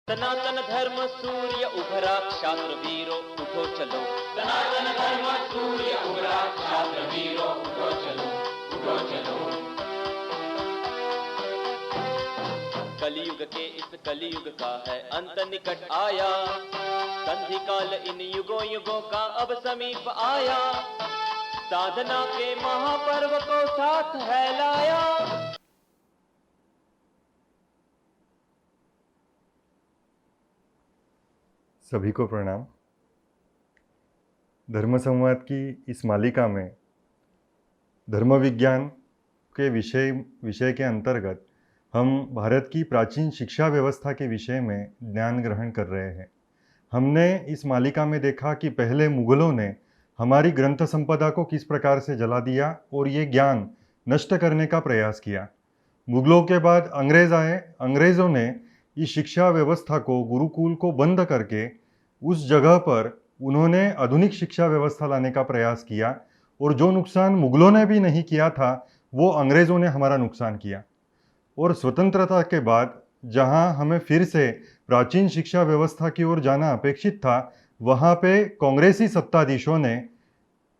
सनातन धर्म सूर्य उभरा क्षात्र वीरो उठो चलो। सनातन धर्म सूर्य उभरा क्षात्र वीरो उठो चलो, उठो चलो। कलयुग के इस कलयुग का है अंत निकट आया, संधि काल इन युगों युगों का अब समीप आया, साधना के महापर्व को साथ है लाया। सभी को प्रणाम। धर्म संवाद की इस मालिका में धर्म विज्ञान के विषय के अंतर्गत हम भारत की प्राचीन शिक्षा व्यवस्था के विषय में ज्ञान ग्रहण कर रहे हैं। हमने इस मालिका में देखा कि पहले मुगलों ने हमारी ग्रंथ संपदा को किस प्रकार से जला दिया और ये ज्ञान नष्ट करने का प्रयास किया। मुगलों के बाद अंग्रेज आए। अंग्रेज़ों ने इस शिक्षा व्यवस्था को, गुरुकुल को बंद करके उस जगह पर उन्होंने आधुनिक शिक्षा व्यवस्था लाने का प्रयास किया, और जो नुकसान मुगलों ने भी नहीं किया था वो अंग्रेज़ों ने हमारा नुकसान किया। और स्वतंत्रता के बाद जहां हमें फिर से प्राचीन शिक्षा व्यवस्था की ओर जाना अपेक्षित था, वहां पे कांग्रेसी सत्ताधीशों ने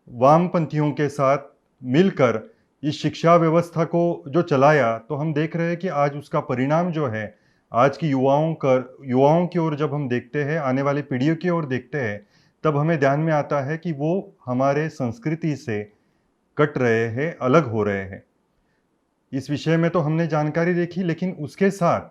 वामपंथियों के साथ मिलकर इस शिक्षा व्यवस्था को जो चलाया, तो हम देख रहे हैं कि आज उसका परिणाम जो है, आज की युवाओं की ओर जब हम देखते हैं, आने वाली पीढ़ियों की ओर देखते हैं, तब हमें ध्यान में आता है कि वो हमारे संस्कृति से कट रहे हैं, अलग हो रहे हैं। इस विषय में तो हमने जानकारी देखी, लेकिन उसके साथ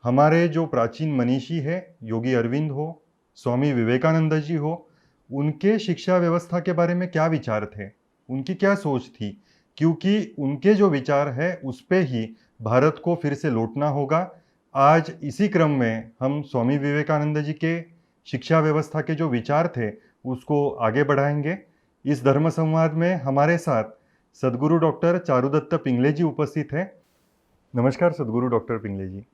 हमारे जो प्राचीन मनीषी है, योगी अरविंद हो, स्वामी विवेकानंद जी हो, उनके शिक्षा व्यवस्था के बारे में क्या विचार थे, उनकी क्या सोच थी, क्योंकि उनके जो विचार है उस पे ही भारत को फिर से लौटना होगा। आज इसी क्रम में हम स्वामी विवेकानंद जी के शिक्षा व्यवस्था के जो विचार थे उसको आगे बढ़ाएंगे। इस धर्म संवाद में हमारे साथ सदगुरु डॉक्टर चारुदत्त पिंगले जी उपस्थित हैं। नमस्कार सदगुरु डॉक्टर पिंगले जी।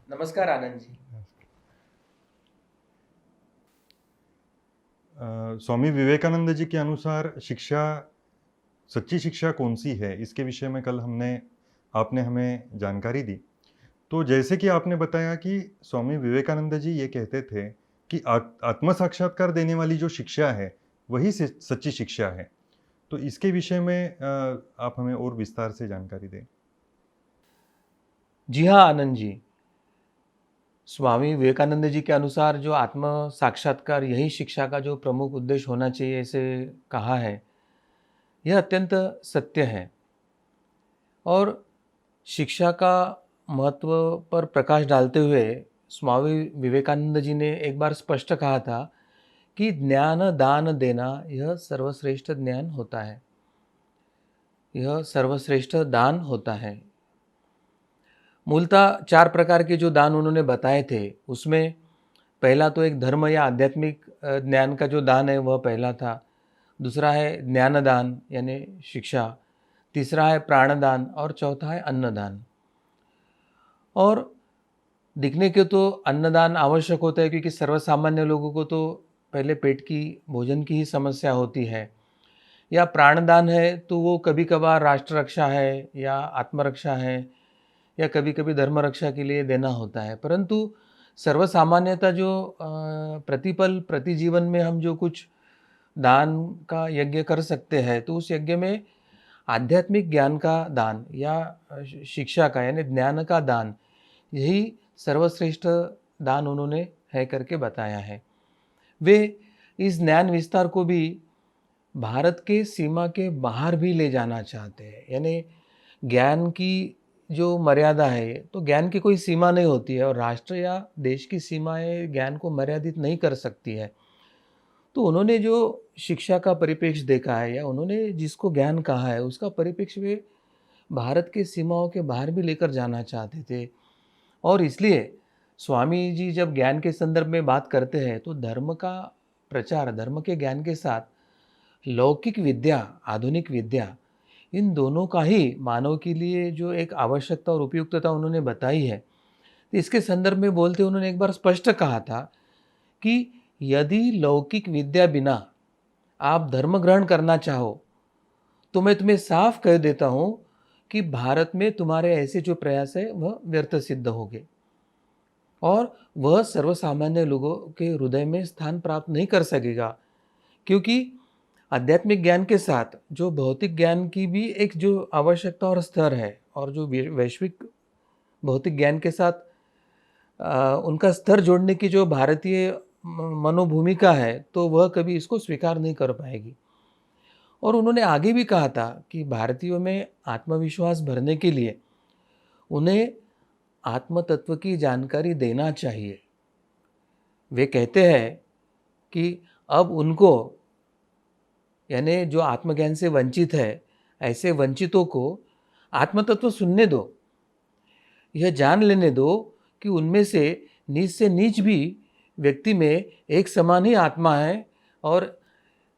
नमस्कार आनंद जी। स्वामी विवेकानंद जी के अनुसार सच्ची शिक्षा कौन सी है, इसके विषय में कल आपने हमें जानकारी दी। तो जैसे कि आपने बताया कि स्वामी विवेकानंद जी ये कहते थे कि आत्म साक्षात्कार देने वाली जो शिक्षा है वही सच्ची शिक्षा है। तो इसके विषय में आप हमें और विस्तार से जानकारी दें। जी हाँ आनंद जी, स्वामी विवेकानंद जी के अनुसार जो आत्म साक्षात्कार यही शिक्षा का जो प्रमुख उद्देश्य होना चाहिए, ऐसे कहा है, यह अत्यंत सत्य है। और शिक्षा का महत्व पर प्रकाश डालते हुए स्वामी विवेकानंद जी ने एक बार स्पष्ट कहा था कि ज्ञान दान देना यह सर्वश्रेष्ठ ज्ञान होता है, यह सर्वश्रेष्ठ दान होता है। मूलतः 4 प्रकार के जो दान उन्होंने बताए थे, उसमें पहला तो एक धर्म या आध्यात्मिक ज्ञान का जो दान है वह पहला था। दूसरा है ज्ञानदान यानी शिक्षा, तीसरा है प्राणदान और चौथा है अन्नदान। और दिखने के तो अन्नदान आवश्यक होता है, क्योंकि सर्वसामान्य लोगों को तो पहले पेट की, भोजन की ही समस्या होती है। या प्राणदान है तो वो कभी कभार राष्ट्र रक्षा है या आत्मरक्षा है या कभी कभी धर्म रक्षा के लिए देना होता है। परंतु सर्वसामान्यतः जो प्रतिपल प्रति जीवन में हम जो कुछ दान का यज्ञ कर सकते हैं, तो उस यज्ञ में आध्यात्मिक ज्ञान का दान या शिक्षा का यानी ज्ञान का दान, यही सर्वश्रेष्ठ दान उन्होंने है करके बताया है। वे इस ज्ञान विस्तार को भी भारत के सीमा के बाहर भी ले जाना चाहते हैं। यानी ज्ञान की जो मर्यादा है, तो ज्ञान की कोई सीमा नहीं होती है और राष्ट्र या देश की सीमाएं ज्ञान को मर्यादित नहीं कर सकती है। तो उन्होंने जो शिक्षा का परिप्रेक्ष्य देखा है या उन्होंने जिसको ज्ञान कहा है, उसका परिप्रेक्ष्य वे भारत के सीमाओं के बाहर भी लेकर जाना चाहते थे। और इसलिए स्वामी जी जब ज्ञान के संदर्भ में बात करते हैं, तो धर्म का प्रचार, धर्म के ज्ञान के साथ लौकिक विद्या, आधुनिक विद्या, इन दोनों का ही मानव के लिए जो एक आवश्यकता और उपयुक्तता उन्होंने बताई है, तो इसके संदर्भ में बोलते उन्होंने एक बार स्पष्ट कहा था कि यदि लौकिक विद्या बिना आप धर्म ग्रहण करना चाहो, तो मैं तुम्हें साफ कह देता हूँ कि भारत में तुम्हारे ऐसे जो प्रयास है वह व्यर्थ सिद्ध होंगे। और वह सर्वसामान्य लोगों के हृदय में स्थान प्राप्त नहीं कर सकेगा, क्योंकि आध्यात्मिक ज्ञान के साथ जो भौतिक ज्ञान की भी एक जो आवश्यकता और स्तर है, और जो वैश्विक भौतिक ज्ञान के साथ उनका स्तर जोड़ने की जो भारतीय मनोभूमिका है, तो वह कभी इसको स्वीकार नहीं कर पाएगी। और उन्होंने आगे भी कहा था कि भारतीयों में आत्मविश्वास भरने के लिए उन्हें आत्म तत्व की जानकारी देना चाहिए। वे कहते हैं कि अब उनको, यानी जो आत्मज्ञान से वंचित है, ऐसे वंचितों को आत्म तत्व सुनने दो, यह जान लेने दो कि उनमें से नीच भी व्यक्ति में एक समान ही आत्मा है और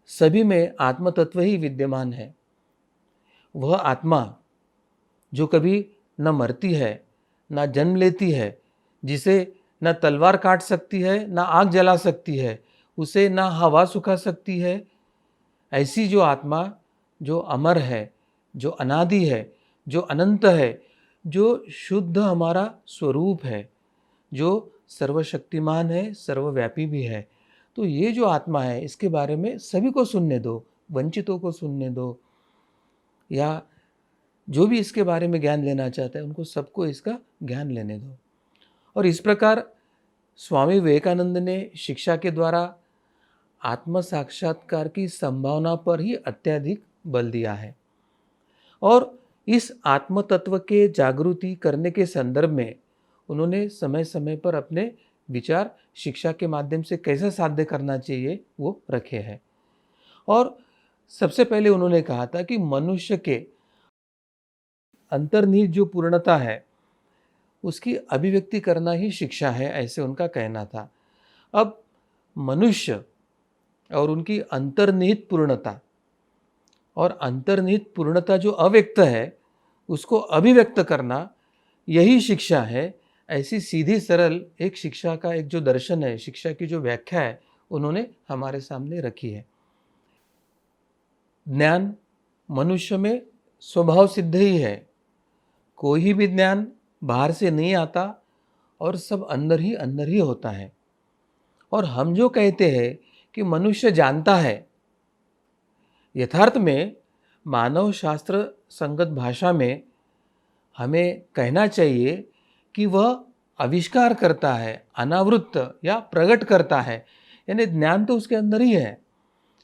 सभी में आत्म तत्व ही विद्यमान है। वह आत्मा जो कभी न मरती है, न जन्म लेती है, जिसे न तलवार काट सकती है, न आग जला सकती है, उसे न हवा सुखा सकती है, ऐसी जो आत्मा जो अमर है, जो अनादि है, जो अनंत है, जो शुद्ध हमारा स्वरूप है, जो सर्वशक्तिमान है, सर्वव्यापी भी है, तो ये जो आत्मा है इसके बारे में सभी को सुनने दो, वंचितों को सुनने दो, या जो भी इसके बारे में ज्ञान लेना चाहता है उनको सबको इसका ज्ञान लेने दो। और इस प्रकार स्वामी विवेकानंद ने शिक्षा के द्वारा आत्म साक्षात्कार की संभावना पर ही अत्यधिक बल दिया है। और इस आत्म तत्व के जागृति करने के संदर्भ में उन्होंने समय समय पर अपने विचार शिक्षा के माध्यम से कैसे साध्य करना चाहिए वो रखे हैं। और सबसे पहले उन्होंने कहा था कि मनुष्य के अंतर्निहित जो पूर्णता है उसकी अभिव्यक्ति करना ही शिक्षा है, ऐसे उनका कहना था। अब मनुष्य और उनकी अंतर्निहित पूर्णता, और अंतर्निहित पूर्णता जो अव्यक्त है उसको अभिव्यक्त करना, यही शिक्षा है। ऐसी सीधी सरल एक शिक्षा का एक जो दर्शन है, शिक्षा की जो व्याख्या है, उन्होंने हमारे सामने रखी है। ज्ञान मनुष्य में स्वभाव सिद्ध ही है, कोई भी ज्ञान बाहर से नहीं आता और सब अंदर ही होता है। और हम जो कहते हैं कि मनुष्य जानता है, यथार्थ में मानव शास्त्र संगत भाषा में हमें कहना चाहिए कि वह आविष्कार करता है, अनावृत्त या प्रकट करता है, यानी ज्ञान तो उसके अंदर ही है।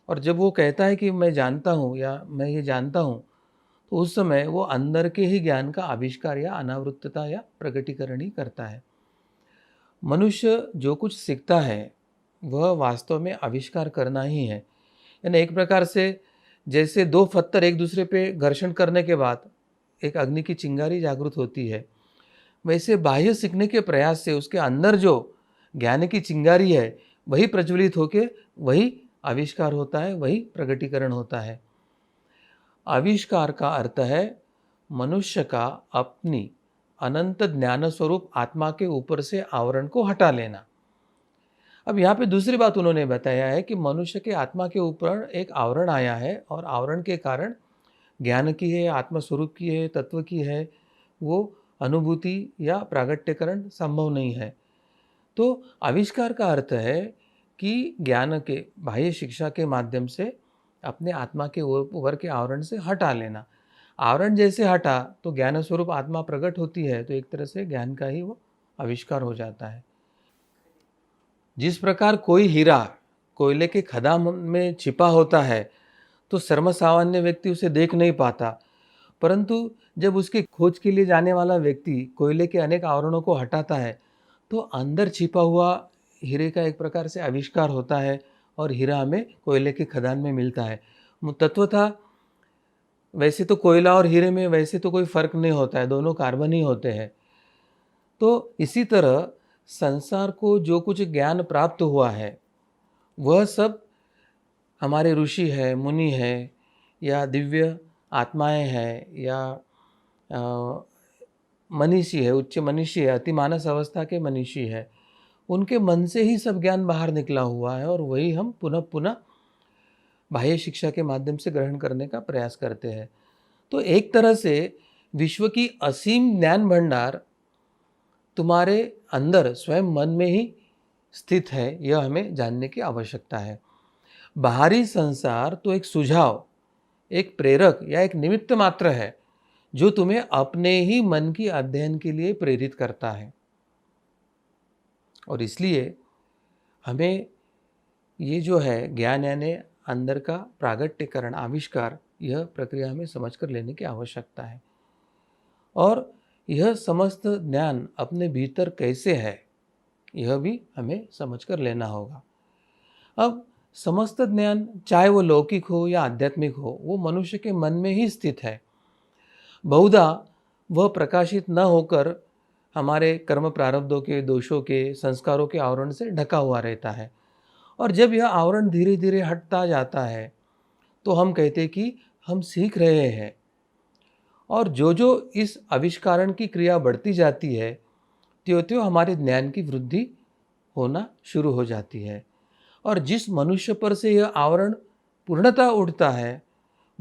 और जब वो कहता है कि मैं जानता हूँ या मैं ये जानता हूँ, तो उस समय वो अंदर के ही ज्ञान का आविष्कार या अनावृत्तता या प्रकटीकरण ही करता है। मनुष्य जो कुछ सीखता है वह वास्तव में आविष्कार करना ही है। यानी एक प्रकार से जैसे दो पत्थर एक दूसरे पे घर्षण करने के बाद एक अग्नि की चिंगारी जागृत होती है, वैसे बाह्य सीखने के प्रयास से उसके अंदर जो ज्ञान की चिंगारी है वही प्रज्वलित होकर वही आविष्कार होता है, वही प्रकटीकरण होता है। आविष्कार का अर्थ है मनुष्य का अपनी अनंत ज्ञान स्वरूप आत्मा के ऊपर से आवरण को हटा लेना। अब यहाँ पे दूसरी बात उन्होंने बताया है कि मनुष्य के आत्मा के ऊपर एक आवरण आया है और आवरण के कारण ज्ञान की है, आत्मस्वरूप की है, तत्व की है, वो अनुभूति या प्रागट्यकरण संभव नहीं है। तो आविष्कार का अर्थ है कि ज्ञान के बाह्य शिक्षा के माध्यम से अपने आत्मा के ऊपर के आवरण से हटा लेना। आवरण जैसे हटा तो ज्ञान स्वरूप आत्मा प्रकट होती है, तो एक तरह से ज्ञान का ही वो आविष्कार हो जाता है। जिस प्रकार कोई हीरा कोयले के खदान में छिपा होता है तो सर्वसामान्य व्यक्ति उसे देख नहीं पाता, परंतु जब उसकी खोज के लिए जाने वाला व्यक्ति कोयले के अनेक आवरणों को हटाता है तो अंदर छिपा हुआ हीरे का एक प्रकार से आविष्कार होता है और हीरा हमें कोयले के खदान में मिलता है। तत्वतः वैसे तो कोयला और हीरे में वैसे तो कोई फर्क नहीं होता है, दोनों कार्बन ही होते हैं। तो इसी तरह संसार को जो कुछ ज्ञान प्राप्त हुआ है वह सब हमारे ऋषि है, मुनि है, या दिव्य आत्माएं हैं, या मनीषी है, उच्च मनीषी है, अति मानस अवस्था के मनीषी है, उनके मन से ही सब ज्ञान बाहर निकला हुआ है और वही हम पुनः पुनः बाह्य शिक्षा के माध्यम से ग्रहण करने का प्रयास करते हैं। तो एक तरह से विश्व की असीम ज्ञान भंडार तुम्हारे अंदर स्वयं मन में ही स्थित है, यह हमें जानने की आवश्यकता है। बाहरी संसार तो एक सुझाव, एक प्रेरक या एक निमित्त मात्र है जो तुम्हें अपने ही मन की अध्ययन के लिए प्रेरित करता है। और इसलिए हमें ये जो है ज्ञान यानी अंदर का प्रागट्यकरण, आविष्कार, यह प्रक्रिया हमें समझकर लेने की आवश्यकता है। और यह समस्त ज्ञान अपने भीतर कैसे है, यह भी हमें समझकर लेना होगा। अब समस्त ज्ञान, चाहे वो लौकिक हो या आध्यात्मिक हो, वो मनुष्य के मन में ही स्थित है। बहुधा वह प्रकाशित न होकर हमारे कर्म प्रारब्धों के, दोषों के, संस्कारों के आवरण से ढका हुआ रहता है। और जब यह आवरण धीरे धीरे हटता जाता है तो हम कहते कि हम सीख रहे हैं। और जो जो इस आविष्कारण की क्रिया बढ़ती जाती है, त्यों त्यों हमारे ज्ञान की वृद्धि होना शुरू हो जाती है। और जिस मनुष्य पर से यह आवरण पूर्णतः उठता है,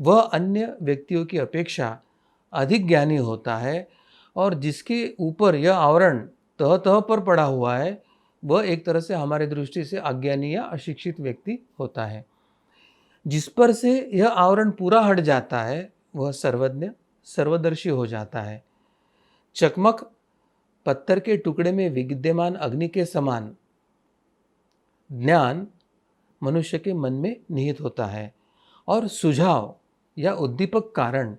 वह अन्य व्यक्तियों की अपेक्षा अधिक ज्ञानी होता है। और जिसके ऊपर यह आवरण तह तह पर पड़ा हुआ है, वह एक तरह से हमारे दृष्टि से अज्ञानी या अशिक्षित व्यक्ति होता है। जिस पर से यह आवरण पूरा हट जाता है, वह सर्वज्ञ, सर्वदर्शी हो जाता है। चकमक पत्थर के टुकड़े में विद्यमान अग्नि के समान ज्ञान मनुष्य के मन में निहित होता है। और सुझाव या उद्दीपक कारण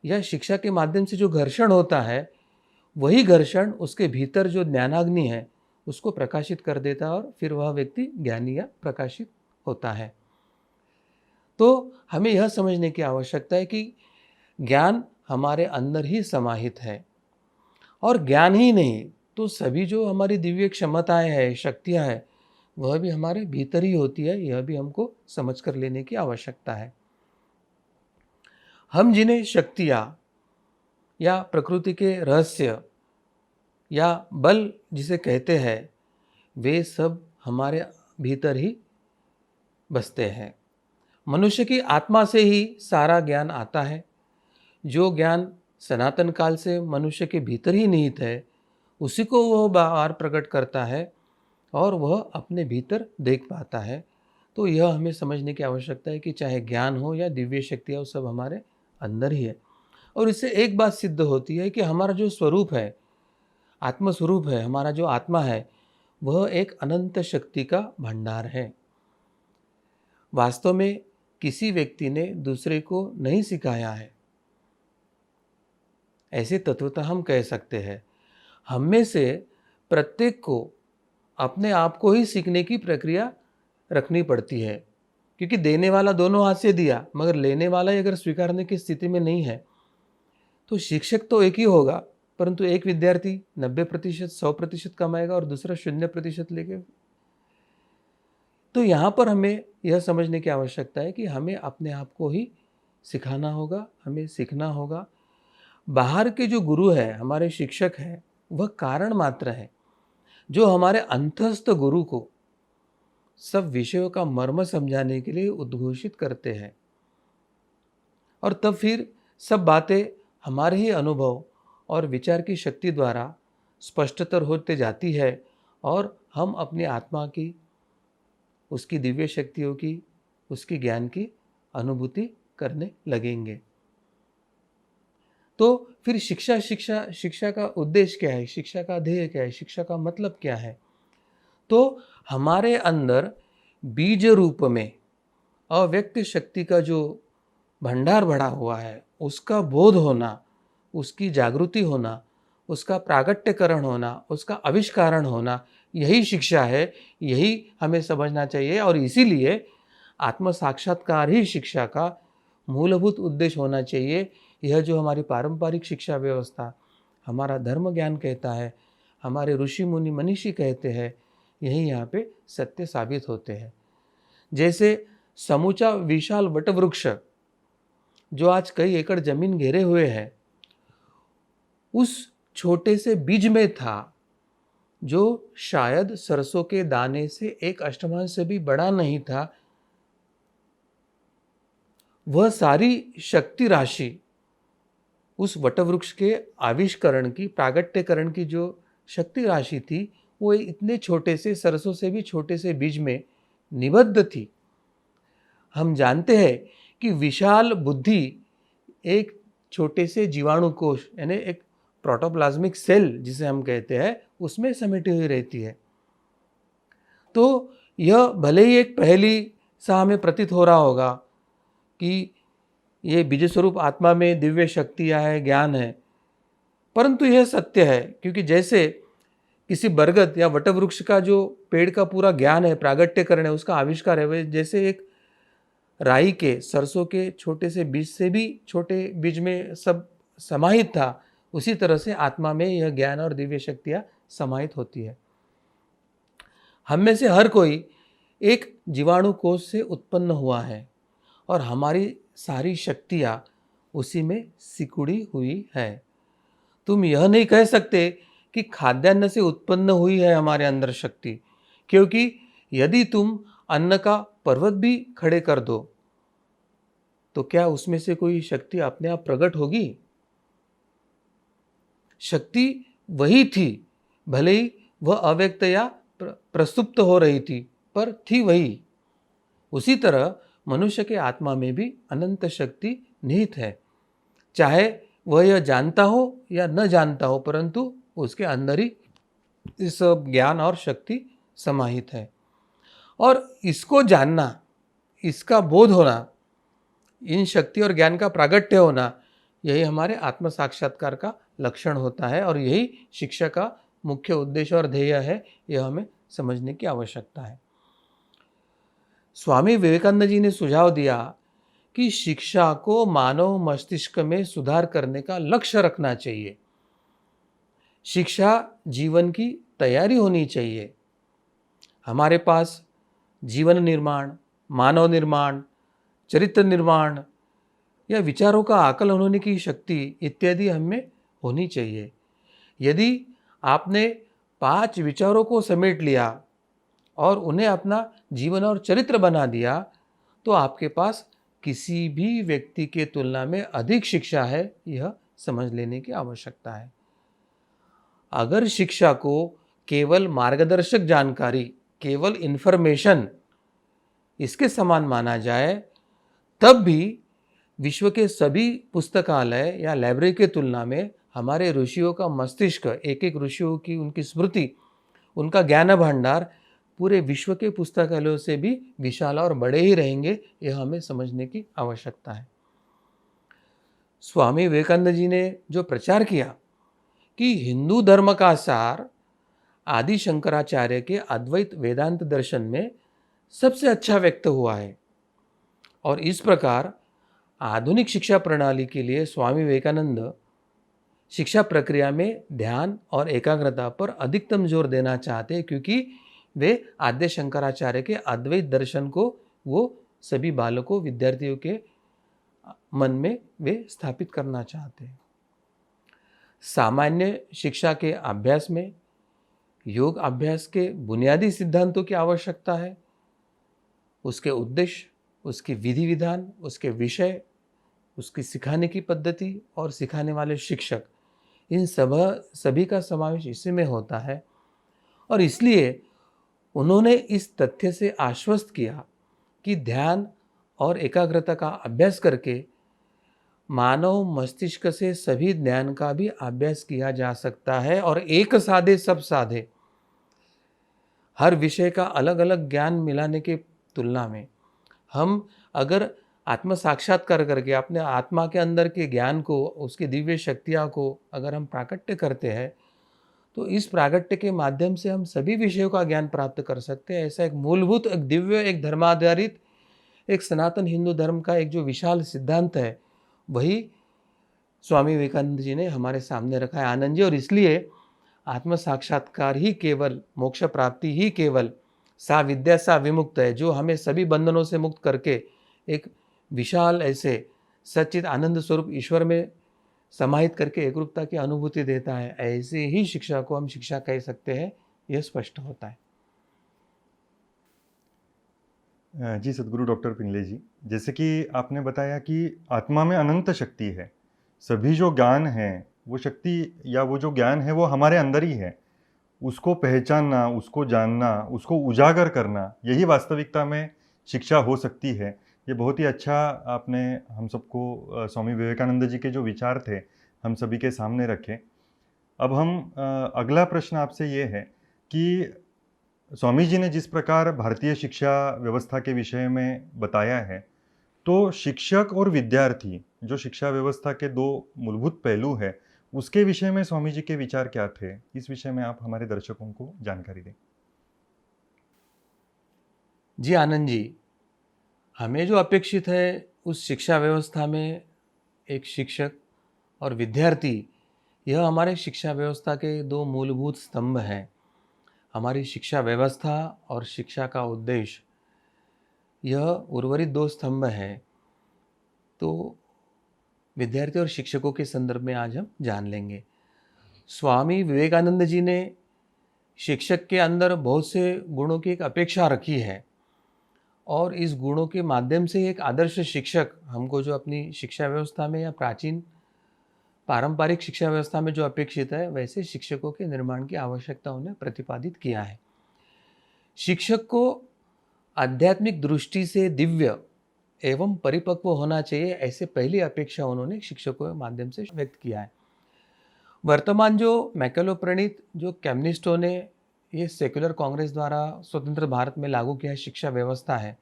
या शिक्षा के माध्यम से जो घर्षण होता है, वही घर्षण उसके भीतर जो ज्ञानाग्नि है उसको प्रकाशित कर देता है, और फिर वह व्यक्ति ज्ञानी या प्रकाशित होता है। तो हमें यह समझने की आवश्यकता है कि ज्ञान हमारे अंदर ही समाहित है। और ज्ञान ही नहीं तो सभी जो हमारी दिव्य क्षमताएं हैं, शक्तियां हैं, वह भी हमारे भीतर ही होती है। यह भी हमको समझ कर लेने की आवश्यकता है। हम जिन्हें शक्तियाँ या प्रकृति के रहस्य या बल जिसे कहते हैं, वे सब हमारे भीतर ही बसते हैं। मनुष्य की आत्मा से ही सारा ज्ञान आता है। जो ज्ञान सनातन काल से मनुष्य के भीतर ही निहित है, उसी को वह बाहर प्रकट करता है और वह अपने भीतर देख पाता है। तो यह हमें समझने की आवश्यकता है कि चाहे ज्ञान हो या दिव्य शक्तियाँ, वो सब हमारे अंदर ही है। और इससे एक बात सिद्ध होती है कि हमारा जो स्वरूप है, आत्मस्वरूप है, हमारा जो आत्मा है, वह एक अनंत शक्ति का भंडार है। वास्तव में किसी व्यक्ति ने दूसरे को नहीं सिखाया है, ऐसे तत्वतः हम कह सकते हैं। हम में से प्रत्येक को अपने आप को ही सीखने की प्रक्रिया रखनी पड़ती है, क्योंकि देने वाला दोनों हाथ से दिया, मगर लेने वाला ही अगर स्वीकारने की स्थिति में नहीं है, तो शिक्षक तो एक ही होगा, परंतु एक विद्यार्थी 90%, 100% कमाएगा और दूसरा 0% लेके। तो यहाँ पर हमें यह समझने की आवश्यकता है कि हमें अपने आप को ही सिखाना होगा, हमें सीखना होगा। बाहर के जो गुरु है, हमारे शिक्षक हैं, वह कारण मात्र है जो हमारे अंतस्थ गुरु को सब विषयों का मर्म समझाने के लिए उद्घोषित करते हैं। और तब फिर सब बातें हमारे ही अनुभव और विचार की शक्ति द्वारा स्पष्टतर होते जाती है और हम अपनी आत्मा की, उसकी दिव्य शक्तियों की, उसकी ज्ञान की अनुभूति करने लगेंगे। तो फिर शिक्षा का उद्देश्य क्या है, शिक्षा का ध्येय क्या है, शिक्षा का मतलब क्या है? तो हमारे अंदर बीज रूप में अव्यक्त शक्ति का जो भंडार भरा हुआ है, उसका बोध होना, उसकी जागृति होना, उसका प्रागट्यकरण होना, उसका आविष्कारण होना, यही शिक्षा है। यही हमें समझना चाहिए। और इसीलिए आत्म साक्षात्कार ही शिक्षा का मूलभूत उद्देश्य होना चाहिए। यह जो हमारी पारंपरिक शिक्षा व्यवस्था, हमारा धर्म ज्ञान कहता है, हमारे ऋषि मुनि मनीषी कहते हैं, यही यहाँ पे सत्य साबित होते हैं। जैसे समूचा विशाल वटवृक्ष जो आज कई एकड़ जमीन घेरे हुए है, उस छोटे से बीज में था जो शायद सरसों के दाने से एक अष्टमांश से भी बड़ा नहीं था। वह सारी शक्ति राशि उस वटवृक्ष के आविष्करण की, प्रागट्यकरण की जो शक्ति राशि थी वो इतने छोटे से सरसों से भी छोटे से बीज में निबद्ध थी। हम जानते हैं कि विशाल बुद्धि एक छोटे से जीवाणु कोश यानी एक प्रोटोप्लाज्मिक सेल जिसे हम कहते हैं उसमें समेटी हुई रहती है। तो यह भले ही एक पहली सा हमें प्रतीत हो रहा होगा कि ये बीज स्वरूप आत्मा में दिव्य शक्तियाँ है, ज्ञान है, परंतु यह सत्य है क्योंकि जैसे किसी बरगद या वटवृक्ष का जो पेड़ का पूरा ज्ञान है, प्रागट्यकरण है, उसका आविष्कार है, वह जैसे एक राई के सरसों के छोटे से बीज से भी छोटे बीज में सब समाहित था, उसी तरह से आत्मा में यह ज्ञान और दिव्य शक्तियाँ समाहित होती है। हम में से हर कोई एक जीवाणु कोश से उत्पन्न हुआ है और हमारी सारी शक्तियाँ उसी में सिकुड़ी हुई है। तुम यह नहीं कह सकते कि खाद्यान्न से उत्पन्न हुई है हमारे अंदर शक्ति, क्योंकि यदि तुम अन्न का पर्वत भी खड़े कर दो तो क्या उसमें से कोई शक्ति अपने आप प्रकट होगी? शक्ति वही थी, भले ही वह अव्यक्त या प्रसुप्त हो रही थी, पर थी वही। उसी तरह मनुष्य के आत्मा में भी अनंत शक्ति निहित है, चाहे वह यह जानता हो या न जानता हो, परंतु उसके अंदर ही इस ज्ञान और शक्ति समाहित है। और इसको जानना, इसका बोध होना, इन शक्ति और ज्ञान का प्रागट्य होना, यही हमारे आत्म साक्षात्कार का लक्षण होता है और यही शिक्षा का मुख्य उद्देश्य और ध्येय है, यह हमें समझने की आवश्यकता है। स्वामी विवेकानंद जी ने सुझाव दिया कि शिक्षा को मानव मस्तिष्क में सुधार करने का लक्ष्य रखना चाहिए। शिक्षा जीवन की तैयारी होनी चाहिए। हमारे पास जीवन निर्माण, मानव निर्माण, चरित्र निर्माण या विचारों का आकलन होने की शक्ति इत्यादि हमें होनी चाहिए। यदि आपने 5 विचारों को समेट लिया और उन्हें अपना जीवन और चरित्र बना दिया तो आपके पास किसी भी व्यक्ति के तुलना में अधिक शिक्षा है, यह समझ लेने की आवश्यकता है। अगर शिक्षा को केवल मार्गदर्शक जानकारी, केवल इन्फॉर्मेशन इसके समान माना जाए, तब भी विश्व के सभी पुस्तकालय या लाइब्रेरी के तुलना में हमारे ऋषियों का मस्तिष्क, एक एक ऋषियों की उनकी स्मृति, उनका ज्ञान भंडार पूरे विश्व के पुस्तकालयों से भी विशाल और बड़े ही रहेंगे, यह हमें समझने की आवश्यकता है। स्वामी विवेकानंद जी ने जो प्रचार किया कि हिंदू धर्म का सार आदि शंकराचार्य के अद्वैत वेदांत दर्शन में सबसे अच्छा व्यक्त हुआ है, और इस प्रकार आधुनिक शिक्षा प्रणाली के लिए स्वामी विवेकानंद शिक्षा प्रक्रिया में ध्यान और एकाग्रता पर अधिकतम जोर देना चाहते हैं, क्योंकि वे आद्य शंकराचार्य के अद्वैत दर्शन को वो सभी बालकों, विद्यार्थियों के मन में वे स्थापित करना चाहते हैं। सामान्य शिक्षा के अभ्यास में योग अभ्यास के बुनियादी सिद्धांतों की आवश्यकता है। उसके उद्देश्य, उसकी विधि विधान, उसके विषय, उसकी सिखाने की पद्धति और सिखाने वाले शिक्षक, इन सभी का समावेश इसी में होता है। और इसलिए उन्होंने इस तथ्य से आश्वस्त किया कि ध्यान और एकाग्रता का अभ्यास करके मानव मस्तिष्क से सभी ज्ञान का भी अभ्यास किया जा सकता है, और एक साधे सब साधे। हर विषय का अलग अलग ज्ञान मिलाने के तुलना में हम अगर आत्म साक्षात्कार करके अपने आत्मा के अंदर के ज्ञान को, उसकी दिव्य शक्तियाँ को अगर हम प्राकट्य करते हैं, तो इस प्रागट्य के माध्यम से हम सभी विषयों का ज्ञान प्राप्त कर सकते हैं। ऐसा एक मूलभूत, एक दिव्य, एक धर्माधारित, एक सनातन हिंदू धर्म का एक जो विशाल सिद्धांत है, वही स्वामी विवेकानंद जी ने हमारे सामने रखा है, आनंद जी। और इसलिए आत्म साक्षात्कार ही केवल, मोक्ष प्राप्ति ही केवल सा विद्या सा विमुक्त है, जो हमें सभी बंधनों से मुक्त करके एक विशाल ऐसे सच्चित आनंद स्वरूप ईश्वर में समाहित करके एकरूपता की अनुभूति देता है। ऐसे ही शिक्षा को हम शिक्षा कह सकते हैं, यह स्पष्ट होता है। जी सद्गुरु डॉक्टर पिंगले जी, जैसे कि आपने बताया कि आत्मा में अनंत शक्ति है, सभी जो ज्ञान है वो शक्ति या वो जो ज्ञान है वो हमारे अंदर ही है, उसको पहचानना, उसको जानना, उसको उजागर करना, यही वास्तविकता में शिक्षा हो सकती है। ये बहुत ही अच्छा आपने हम सबको स्वामी विवेकानंद जी के जो विचार थे हम सभी के सामने रखे। अब हम अगला प्रश्न आपसे ये है कि स्वामी जी ने जिस प्रकार भारतीय शिक्षा व्यवस्था के विषय में बताया है, तो शिक्षक और विद्यार्थी जो शिक्षा व्यवस्था के दो मूलभूत पहलू है, उसके विषय में स्वामी जी के विचार क्या थे? इस विषय में आप हमारे दर्शकों को जानकारी दें। जी आनंद जी, हमें जो अपेक्षित है उस शिक्षा व्यवस्था में एक शिक्षक और विद्यार्थी, यह हमारे शिक्षा व्यवस्था के दो मूलभूत स्तंभ हैं। हमारी शिक्षा व्यवस्था और शिक्षा का उद्देश्य, यह उर्वरित दो स्तंभ हैं। तो विद्यार्थी और शिक्षकों के संदर्भ में आज हम जान लेंगे। स्वामी विवेकानंद जी ने शिक्षक के अंदर बहुत से गुणों की एक अपेक्षा रखी है और इस गुणों के माध्यम से एक आदर्श शिक्षक हमको जो अपनी शिक्षा व्यवस्था में या प्राचीन पारंपरिक शिक्षा व्यवस्था में जो अपेक्षित है, वैसे शिक्षकों के निर्माण की आवश्यकता उन्हें प्रतिपादित किया है। शिक्षक को आध्यात्मिक दृष्टि से दिव्य एवं परिपक्व होना चाहिए, ऐसे पहली अपेक्षा उन्होंने शिक्षकों के माध्यम से व्यक्त किया है। वर्तमान जो मैकेलो प्रणीत जो कम्युनिस्टों ने ये सेक्युलर कांग्रेस द्वारा स्वतंत्र भारत में लागू किया शिक्षा व्यवस्था है,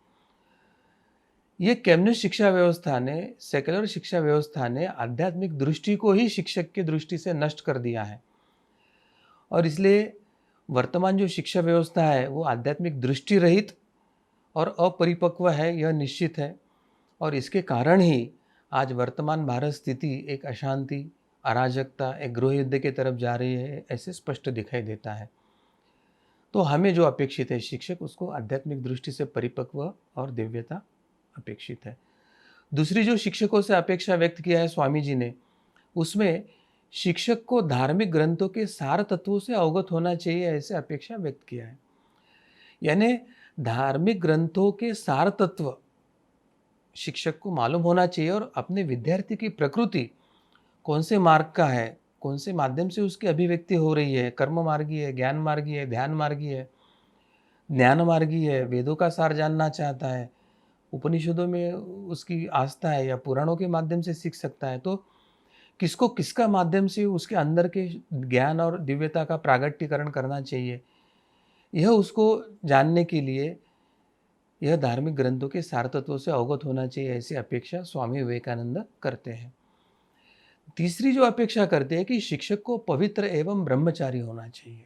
ये कम्युनिस्ट शिक्षा व्यवस्था ने, सेक्युलर शिक्षा व्यवस्था ने आध्यात्मिक दृष्टि को ही शिक्षक की दृष्टि से नष्ट कर दिया है और इसलिए वर्तमान जो शिक्षा व्यवस्था है वो आध्यात्मिक दृष्टि रहित और अपरिपक्व है, यह निश्चित है। और इसके कारण ही आज वर्तमान भारत स्थिति एक अशांति, अराजकता, एक गृह युद्ध की तरफ जा रही है, ऐसे स्पष्ट दिखाई देता है। तो हमें जो अपेक्षित है शिक्षक, उसको आध्यात्मिक दृष्टि से परिपक्व और दिव्यता अपेक्षित है। दूसरी जो शिक्षकों से अपेक्षा व्यक्त किया है स्वामी जी ने, उसमें शिक्षक को धार्मिक ग्रंथों के सार तत्वों से अवगत होना चाहिए, ऐसे अपेक्षा व्यक्त किया है। यानी धार्मिक ग्रंथों के सार तत्व शिक्षक को मालूम होना चाहिए और अपने विद्यार्थी की प्रकृति कौन से मार्ग का है, कौन से माध्यम से उसकी अभिव्यक्ति हो रही है, कर्म मार्गी है, ज्ञान मार्गी है, ध्यान मार्गी है, ज्ञान मार्गी है, वेदों का सार जानना चाहता है, उपनिषदों में उसकी आस्था है या पुराणों के माध्यम से सीख सकता है, तो किसको किसका माध्यम से उसके अंदर के ज्ञान और दिव्यता का प्रागट्यकरण करना चाहिए, यह उसको जानने के लिए यह धार्मिक ग्रंथों के सार तत्वों से अवगत होना चाहिए, ऐसी अपेक्षा स्वामी विवेकानंद करते हैं। तीसरी जो अपेक्षा करते हैं कि शिक्षक को पवित्र एवं ब्रह्मचारी होना चाहिए,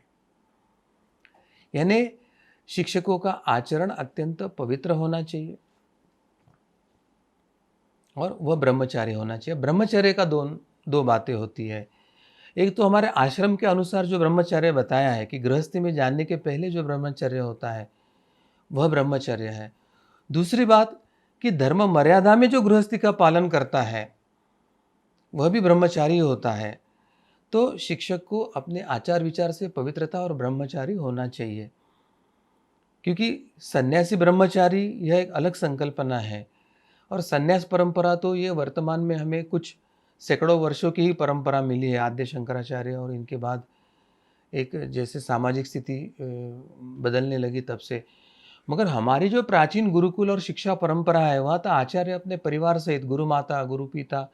यानी शिक्षकों का आचरण अत्यंत पवित्र होना चाहिए और वह ब्रह्मचारी होना चाहिए। ब्रह्मचर्य का दो बातें होती है। एक तो हमारे आश्रम के अनुसार जो ब्रह्मचर्य बताया है कि गृहस्थी में जानने के पहले जो ब्रह्मचर्य होता है वह ब्रह्मचर्य है। दूसरी बात कि धर्म मर्यादा में जो गृहस्थी का पालन करता है वह भी ब्रह्मचारी होता है। तो शिक्षक को अपने आचार विचार से पवित्रता और ब्रह्मचारी होना चाहिए, क्योंकि सन्यासी ब्रह्मचारी यह एक अलग संकल्पना है और सन्यास परंपरा तो ये वर्तमान में हमें कुछ सैकड़ों वर्षों की ही परंपरा मिली है, आद्य शंकराचार्य और इनके बाद एक जैसे सामाजिक स्थिति बदलने लगी तब से। मगर हमारी जो प्राचीन गुरुकुल और शिक्षा परंपरा है, वहाँ तो आचार्य अपने परिवार सहित, गुरु माता, गुरु पिता,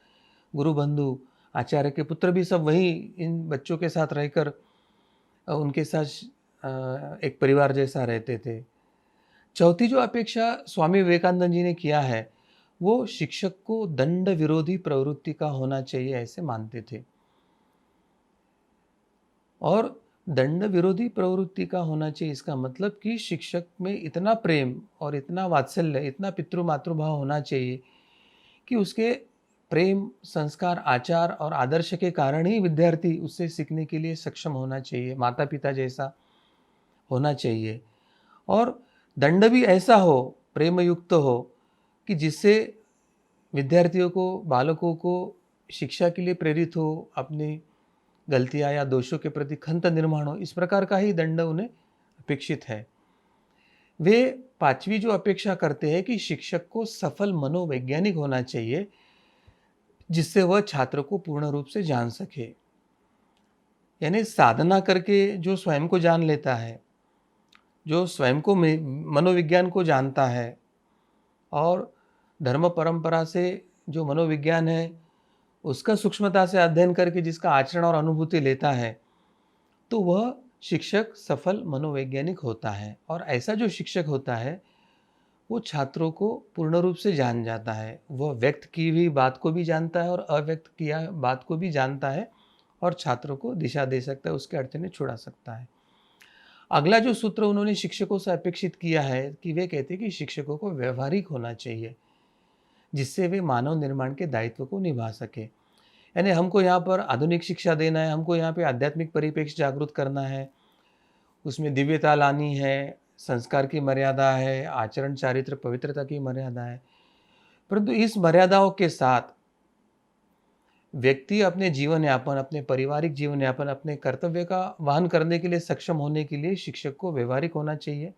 गुरु बंधु, आचार्य के पुत्र भी सब वही इन बच्चों के साथ रहकर उनके साथ एक परिवार जैसा रहते थे। चौथी जो अपेक्षा स्वामी विवेकानंद जी ने किया है वो शिक्षक को दंड विरोधी प्रवृत्ति का होना चाहिए, ऐसे मानते थे। और दंड विरोधी प्रवृत्ति का होना चाहिए, इसका मतलब कि शिक्षक में इतना प्रेम और इतना वात्सल्य, इतना पितृ मातृभाव होना चाहिए कि उसके प्रेम, संस्कार, आचार और आदर्श के कारण ही विद्यार्थी उससे सीखने के लिए सक्षम होना चाहिए, माता पिता जैसा होना चाहिए। और दंड भी ऐसा हो, प्रेम युक्त हो, कि जिससे विद्यार्थियों को, बालकों को शिक्षा के लिए प्रेरित हो, अपनी गलतियाँ या दोषों के प्रति खंत निर्माण हो, इस प्रकार का ही दंड उन्हें अपेक्षित है। वे पांचवी जो अपेक्षा करते हैं कि शिक्षक को सफल मनोवैज्ञानिक होना चाहिए, जिससे वह छात्र को पूर्ण रूप से जान सके। यानी साधना करके जो स्वयं को जान लेता है, जो स्वयं को मनोविज्ञान को जानता है और धर्म परंपरा से जो मनोविज्ञान है उसका सूक्ष्मता से अध्ययन करके जिसका आचरण और अनुभूति लेता है, तो वह शिक्षक सफल मनोवैज्ञानिक होता है। और ऐसा जो शिक्षक होता है वो छात्रों को पूर्ण रूप से जान जाता है। वह व्यक्त की हुई बात को भी जानता है और अव्यक्त किया बात को भी जानता है और छात्रों को दिशा दे सकता है, उसके अड़चने छुड़ा सकता है। अगला जो सूत्र उन्होंने शिक्षकों से अपेक्षित किया है कि वे कहते हैं कि शिक्षकों को व्यवहारिक होना चाहिए, जिससे वे मानव निर्माण के दायित्व को निभा सके। यानी हमको यहाँ पर आधुनिक शिक्षा देना है, हमको यहाँ पे आध्यात्मिक परिप्रेक्ष्य जागृत करना है, उसमें दिव्यता लानी है, संस्कार की मर्यादा है, आचरण चारित्र पवित्रता की मर्यादा है। परंतु इस मर्यादाओं के साथ व्यक्ति अपने जीवन यापन, अपने पारिवारिक जीवन यापन, अपने कर्तव्य का वहन करने के लिए सक्षम होने के लिए शिक्षक को व्यवहारिक होना चाहिए,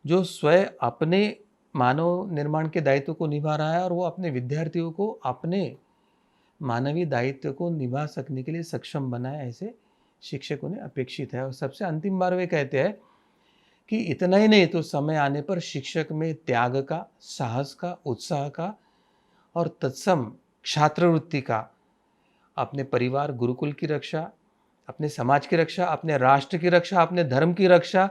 जो स्वयं अपने मानव निर्माण के दायित्व को निभा रहा है और वो अपने विद्यार्थियों को अपने मानवीय दायित्व को निभा सकने के लिए सक्षम बनाए, ऐसे शिक्षकों ने अपेक्षित है। और सबसे अंतिम बार वे कहते हैं कि इतना ही नहीं तो समय आने पर शिक्षक में त्याग का, साहस का, उत्साह का और तत्सम छात्रवृत्ति का, अपने परिवार गुरुकुल की रक्षा, अपने समाज की रक्षा, अपने राष्ट्र की रक्षा, अपने धर्म की रक्षा,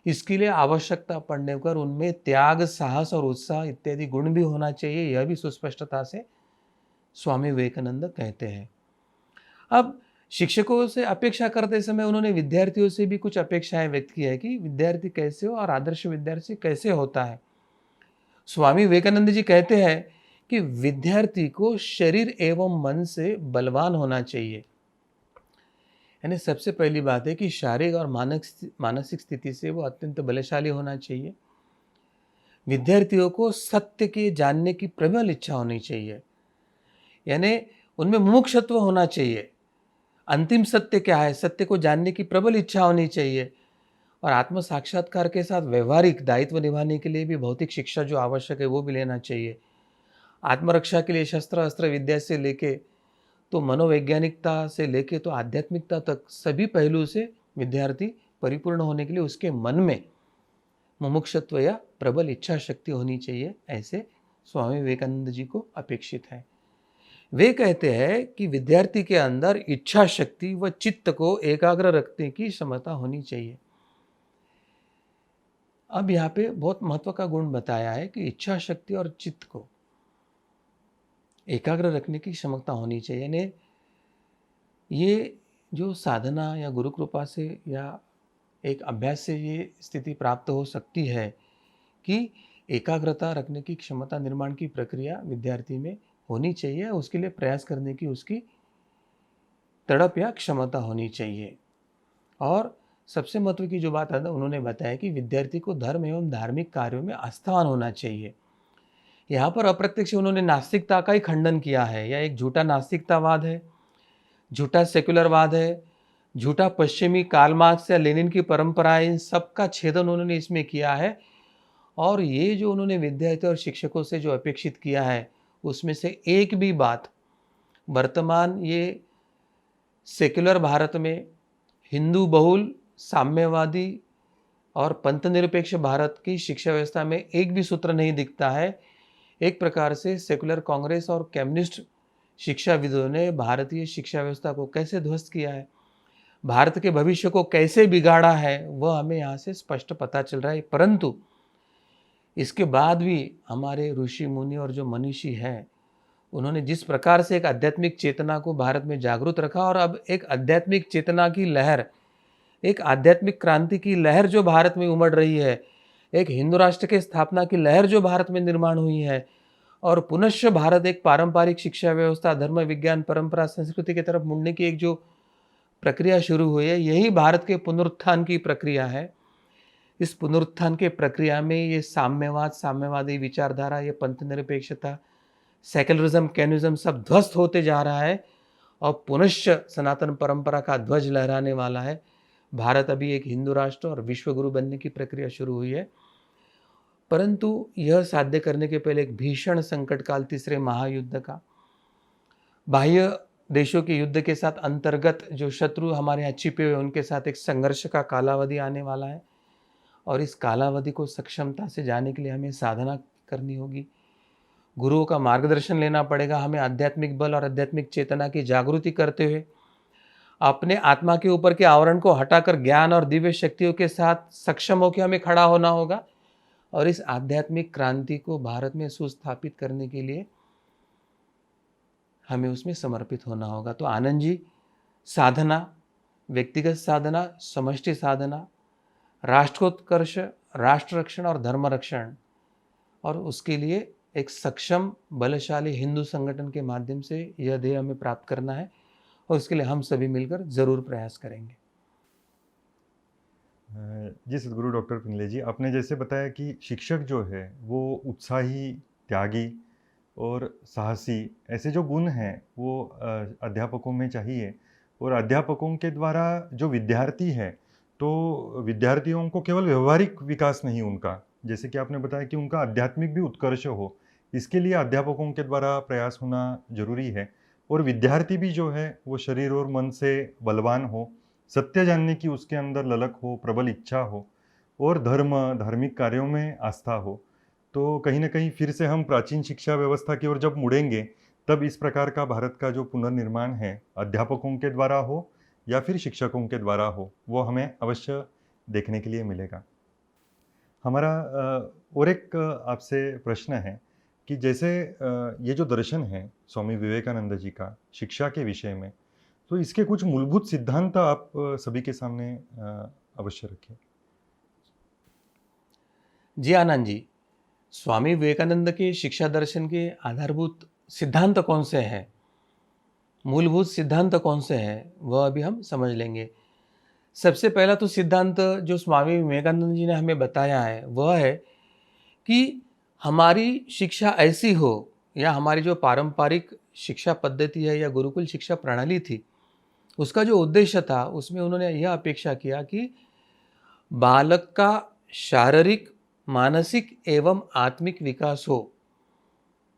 इसके लिए आवश्यकता पड़ने पर उनमें त्याग, साहस और उत्साह इत्यादि गुण भी होना चाहिए, यह भी सुस्पष्टता से स्वामी विवेकानंद कहते हैं। अब शिक्षकों से अपेक्षा करते समय उन्होंने विद्यार्थियों से भी कुछ अपेक्षाएं व्यक्त की है कि विद्यार्थी कैसे हो और आदर्श विद्यार्थी कैसे होता है। स्वामी विवेकानंद जी कहते हैं कि विद्यार्थी को शरीर एवं मन से बलवान होना चाहिए। यानी सबसे पहली बात है कि शारीरिक और मानसिक स्थिति से वो अत्यंत बलशाली होना चाहिए। विद्यार्थियों को सत्य के जानने की प्रबल इच्छा होनी चाहिए, यानी उनमें मुमुक्षुत्व होना चाहिए। अंतिम सत्य क्या है, सत्य को जानने की प्रबल इच्छा होनी चाहिए। और आत्म साक्षात्कार के साथ व्यवहारिक दायित्व निभाने के लिए भी भौतिक शिक्षा जो आवश्यक है वो भी लेना चाहिए। आत्मरक्षा के लिए शस्त्र अस्त्र विद्या से लेके तो मनोवैज्ञानिकता से लेके तो आध्यात्मिकता तक सभी पहलू से विद्यार्थी परिपूर्ण होने के लिए उसके मन में मुमुक्षुत्व या प्रबल इच्छा शक्ति होनी चाहिए, ऐसे स्वामी विवेकानंद जी को अपेक्षित है। वे कहते हैं कि विद्यार्थी के अंदर इच्छा शक्ति व चित्त को एकाग्र रखने की क्षमता होनी चाहिए। अब यहाँ पे बहुत महत्व का गुण बताया है कि इच्छा शक्ति और चित्त को एकाग्र रखने की क्षमता होनी चाहिए। यानी ये जो साधना या गुरु कृपा से या एक अभ्यास से ये स्थिति प्राप्त हो सकती है कि एकाग्रता रखने की क्षमता निर्माण की प्रक्रिया विद्यार्थी में होनी चाहिए, उसके लिए प्रयास करने की उसकी तड़प या क्षमता होनी चाहिए। और सबसे महत्व की जो बात है उन्होंने बताया कि विद्यार्थी को धर्म एवं धार्मिक कार्यों में आस्थावान होना चाहिए। यहाँ पर अप्रत्यक्ष उन्होंने नास्तिकता का ही खंडन किया है, या एक झूठा नास्तिकतावाद है, झूठा सेक्युलरवाद है, झूठा पश्चिमी कार्ल मार्क्स या लेनिन की परंपरा, इन सब का छेदन उन्होंने इसमें किया है। और ये जो उन्होंने विद्यार्थी और शिक्षकों से जो अपेक्षित किया है उसमें से एक भी बात वर्तमान ये सेक्युलर भारत में हिंदू बहुल साम्यवादी और पंथ निरपेक्ष भारत की शिक्षा व्यवस्था में एक भी सूत्र नहीं दिखता है। एक प्रकार से सेकुलर कांग्रेस और कम्युनिस्ट शिक्षाविदों ने भारतीय शिक्षा व्यवस्था को कैसे ध्वस्त किया है, भारत के भविष्य को कैसे बिगाड़ा है, वह हमें यहाँ से स्पष्ट पता चल रहा है। परंतु इसके बाद भी हमारे ऋषि मुनि और जो मनीषी हैं उन्होंने जिस प्रकार से एक आध्यात्मिक चेतना को भारत में जागृत रखा, और अब एक आध्यात्मिक चेतना की लहर, एक आध्यात्मिक क्रांति की लहर जो भारत में उमड़ रही है, एक हिंदू राष्ट्र के स्थापना की लहर जो भारत में निर्माण हुई है, और पुनश्च भारत एक पारंपरिक शिक्षा व्यवस्था, धर्म, विज्ञान, परंपरा, संस्कृति की तरफ मुड़ने की एक जो प्रक्रिया शुरू हुई है, यही भारत के पुनरुत्थान की प्रक्रिया है। इस पुनरुत्थान के प्रक्रिया में ये साम्यवाद, साम्यवादी विचारधारा, ये पंथ निरपेक्षता, सेक्युलरिज्म, कैनिज्म सब ध्वस्त होते जा रहा है और पुनश्च सनातन परंपरा का ध्वज लहराने वाला है। भारत अभी एक हिंदू राष्ट्र और विश्वगुरु बनने की प्रक्रिया शुरू हुई है। परंतु यह साध्य करने के पहले एक भीषण संकट काल, तीसरे महायुद्ध का, बाह्य देशों के युद्ध के साथ अंतर्गत जो शत्रु हमारे यहाँ छिपे हुए उनके साथ एक संघर्ष का कालावधि आने वाला है, और इस कालावधि को सक्षमता से जाने के लिए हमें साधना करनी होगी, गुरुओं का मार्गदर्शन लेना पड़ेगा। हमें आध्यात्मिक बल और आध्यात्मिक चेतना की जागृति करते हुए अपने आत्मा के ऊपर के आवरण को हटाकर ज्ञान और दिव्य शक्तियों के साथ सक्षम होकर हमें खड़ा होना होगा, और इस आध्यात्मिक क्रांति को भारत में सुस्थापित करने के लिए हमें उसमें समर्पित होना होगा। तो आनंद जी, साधना, व्यक्तिगत साधना, समष्टि साधना, राष्ट्रोत्कर्ष, राष्ट्र रक्षण और धर्म रक्षण, और उसके लिए एक सक्षम बलशाली हिंदू संगठन के माध्यम से यह ध्येय हमें प्राप्त करना है, और इसके लिए हम सभी मिलकर जरूर प्रयास करेंगे। जी सदगुरु डॉक्टर पिंगले जी, आपने जैसे बताया कि शिक्षक जो है वो उत्साही, त्यागी और साहसी, ऐसे जो गुण हैं वो अध्यापकों में चाहिए। और अध्यापकों के द्वारा जो विद्यार्थी है, तो विद्यार्थियों को केवल व्यवहारिक विकास नहीं उनका, जैसे कि आपने बताया कि उनका आध्यात्मिक भी उत्कर्ष हो, इसके लिए अध्यापकों के द्वारा प्रयास होना जरूरी है। और विद्यार्थी भी जो है वो शरीर और मन से बलवान हो, सत्य जानने की उसके अंदर ललक हो, प्रबल इच्छा हो, और धार्मिक कार्यों में आस्था हो। तो कहीं ना कहीं फिर से हम प्राचीन शिक्षा व्यवस्था की ओर जब मुड़ेंगे, तब इस प्रकार का भारत का जो पुनर्निर्माण है, अध्यापकों के द्वारा हो या फिर शिक्षकों के द्वारा हो, वो हमें अवश्य देखने के लिए मिलेगा। हमारा और एक आपसे प्रश्न है कि जैसे ये जो दर्शन है स्वामी विवेकानंद जी का शिक्षा के विषय में, तो इसके कुछ मूलभूत सिद्धांत आप सभी के सामने अवश्य रखें। जी आनंद जी, स्वामी विवेकानंद के शिक्षा दर्शन के आधारभूत सिद्धांत कौन से हैं, मूलभूत सिद्धांत कौन से हैं, वह अभी हम समझ लेंगे। सबसे पहला तो सिद्धांत जो स्वामी विवेकानंद जी ने हमें बताया है वह है कि हमारी शिक्षा ऐसी हो, या हमारी जो पारंपरिक शिक्षा पद्धति है या गुरुकुल शिक्षा प्रणाली थी, उसका जो उद्देश्य था उसमें उन्होंने यह अपेक्षा किया कि बालक का शारीरिक, मानसिक एवं आत्मिक विकास हो।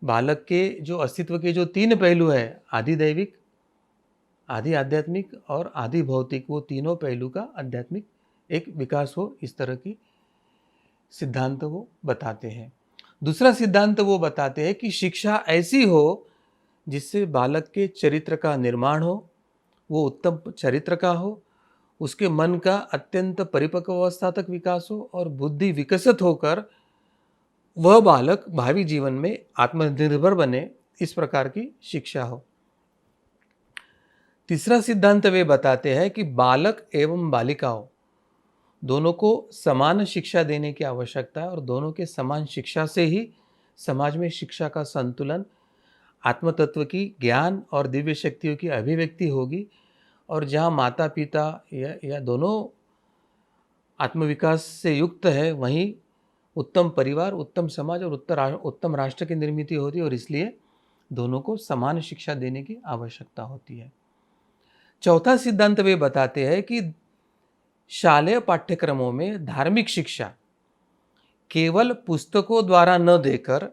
बालक के जो अस्तित्व के जो 3 पहलू है, आदि दैविक, आदि आध्यात्मिक और आदि भौतिक, वो तीनों पहलू का आध्यात्मिक एक विकास हो, इस तरह की सिद्धांत वो बताते हैं। दूसरा सिद्धांत वो बताते हैं कि शिक्षा ऐसी हो जिससे बालक के चरित्र का निर्माण हो, वो उत्तम चरित्र का हो, उसके मन का अत्यंत परिपक्व अवस्था तक विकास हो, और बुद्धि विकसित होकर वह बालक भावी जीवन में आत्मनिर्भर बने, इस प्रकार की शिक्षा हो। तीसरा सिद्धांत वे बताते हैं कि बालक एवं बालिकाओं दोनों को समान शिक्षा देने की आवश्यकता है, और दोनों के समान शिक्षा से ही समाज में शिक्षा का संतुलन, आत्मतत्व की ज्ञान और दिव्य शक्तियों की अभिव्यक्ति होगी। और जहाँ माता पिता या दोनों आत्मविकास से युक्त है, वहीं उत्तम परिवार, उत्तम समाज और उत्तम राष्ट्र की निर्मित होती है, और इसलिए दोनों को समान शिक्षा देने की आवश्यकता होती है। चौथा सिद्धांत वे बताते हैं कि शालेय पाठ्यक्रमों में धार्मिक शिक्षा केवल पुस्तकों द्वारा न देकर,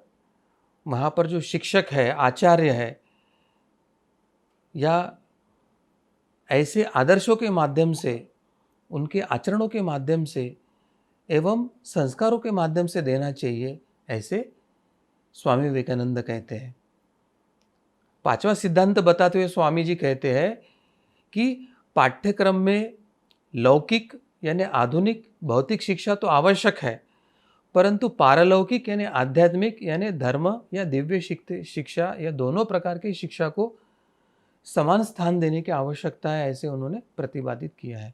वहाँ पर जो शिक्षक है, आचार्य है, या ऐसे आदर्शों के माध्यम से, उनके आचरणों के माध्यम से एवं संस्कारों के माध्यम से देना चाहिए, ऐसे स्वामी विवेकानंद कहते हैं। पांचवा सिद्धांत बताते हुए स्वामी जी कहते हैं कि पाठ्यक्रम में लौकिक यानी आधुनिक भौतिक शिक्षा तो आवश्यक है, परंतु पारलौकिक यानी आध्यात्मिक यानी धर्म या दिव्य शिक्षा या दोनों प्रकार की शिक्षा को समान स्थान देने की आवश्यकता है, ऐसे उन्होंने प्रतिपादित किया है।